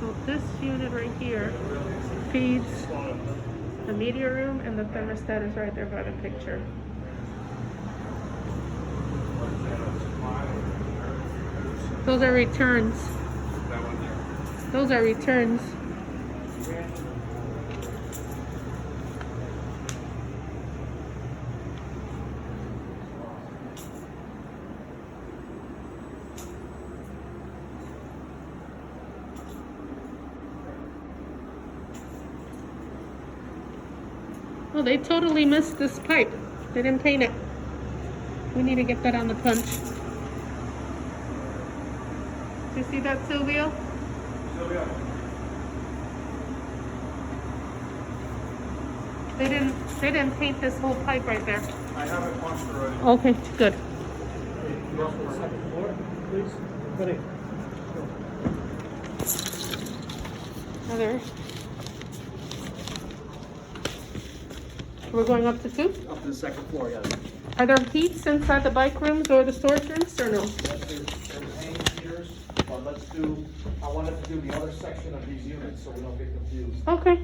So this unit right here feeds the media room, and the thermostat is right there by the picture. Those are returns. Those are returns. Oh, they totally missed this pipe. They didn't paint it. We need to get that on the punch. Do you see that, Silvio? Sylvia. They didn't paint this whole pipe right there. I have it punched already. Okay, good. You also the second floor, please? Ready? Other. We're going up to 2? Up to the second floor, yes. Are there heats inside the bike rooms or the storage rooms, or no? Yes, there's hanging heaters, but I wanted to do the other section of these units so we don't get confused. Okay.